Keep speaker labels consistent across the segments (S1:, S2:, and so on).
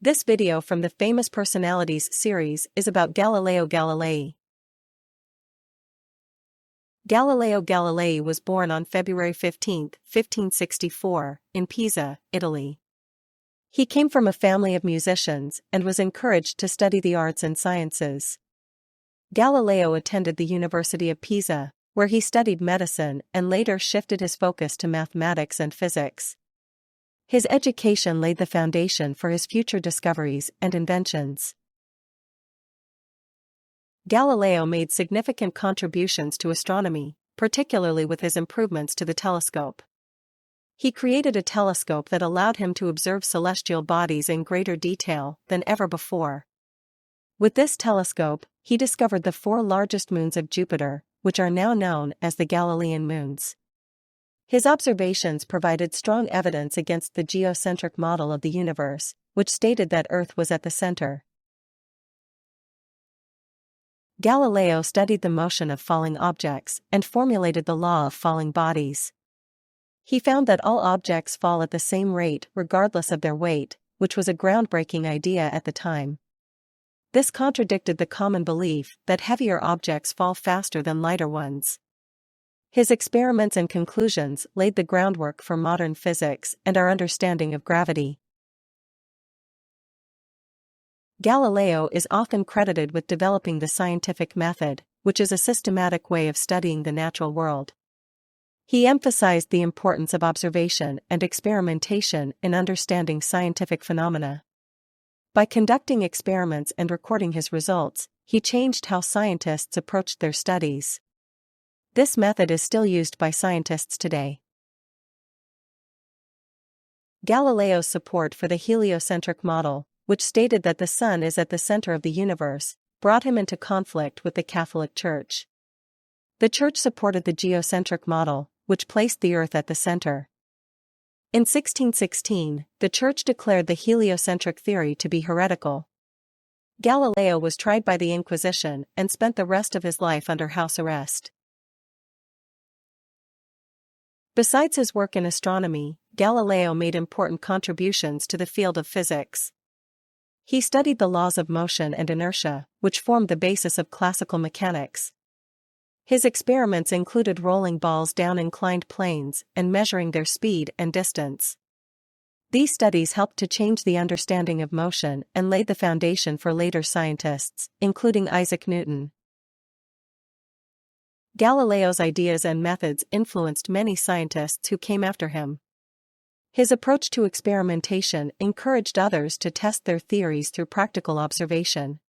S1: This video from the Famous Personalities series is about Galileo Galilei. Galileo Galilei was born on February 15, 1564, in Pisa, Italy. He came from a family of musicians and was encouraged to study the arts and sciences. Galileo attended the University of Pisa, where he studied medicine and later shifted his focus to mathematics and physics. His education laid the foundation for his future discoveries and inventions. Galileo made significant contributions to astronomy, particularly with his improvements to the telescope. He created a telescope that allowed him to observe celestial bodies in greater detail than ever before. With this telescope, he discovered the 4 largest moons of Jupiter, which are now known as the Galilean moons. His observations provided strong evidence against the geocentric model of the universe, which stated that Earth was at the center. Galileo studied the motion of falling objects and formulated the law of falling bodies. He found that all objects fall at the same rate regardless of their weight, which was a groundbreaking idea at the time. This contradicted the common belief that heavier objects fall faster than lighter ones. His experiments and conclusions laid the groundwork for modern physics and our understanding of gravity. Galileo is often credited with developing the scientific method, which is a systematic way of studying the natural world. He emphasized the importance of observation and experimentation in understanding scientific phenomena. By conducting experiments and recording his results, he changed how scientists approached their studies. This method is still used by scientists today. Galileo's support for the heliocentric model, which stated that the Sun is at the center of the universe, brought him into conflict with the Catholic Church. The Church supported the geocentric model, which placed the Earth at the center. In 1616, the Church declared the heliocentric theory to be heretical. Galileo was tried by the Inquisition and spent the rest of his life under house arrest. Besides his work in astronomy, Galileo made important contributions to the field of physics. He studied the laws of motion and inertia, which formed the basis of classical mechanics. His experiments included rolling balls down inclined planes and measuring their speed and distance. These studies helped to change the understanding of motion and laid the foundation for later scientists, including Isaac Newton. Galileo's ideas and methods influenced many scientists who came after him. His approach to experimentation encouraged others to test their theories through practical observation.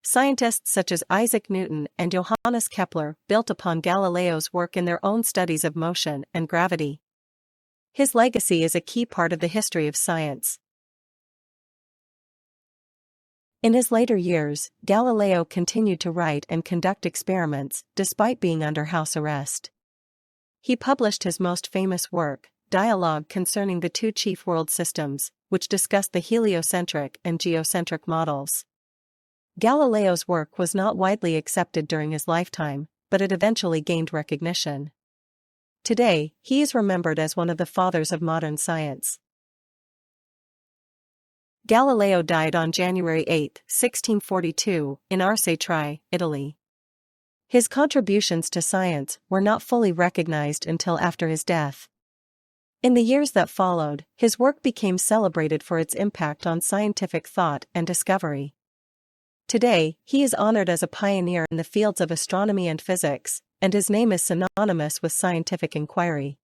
S1: Scientists such as Isaac Newton and Johannes Kepler built upon Galileo's work in their own studies of motion and gravity. His legacy is a key part of the history of science. In his later years, Galileo continued to write and conduct experiments despite being under house arrest. He published his most famous work, Dialogue Concerning the Two Chief World Systems, which discussed the heliocentric and geocentric models. Galileo's work was not widely accepted during his lifetime, but it eventually gained recognition. Today, he is remembered as one of the fathers of modern science. Galileo died on January 8, 1642, in Arcetri, Italy. His contributions to science were not fully recognized until after his death. In the years that followed, his work became celebrated for its impact on scientific thought and discovery. Today, he is honored as a pioneer in the fields of astronomy and physics, and his name is synonymous with scientific inquiry.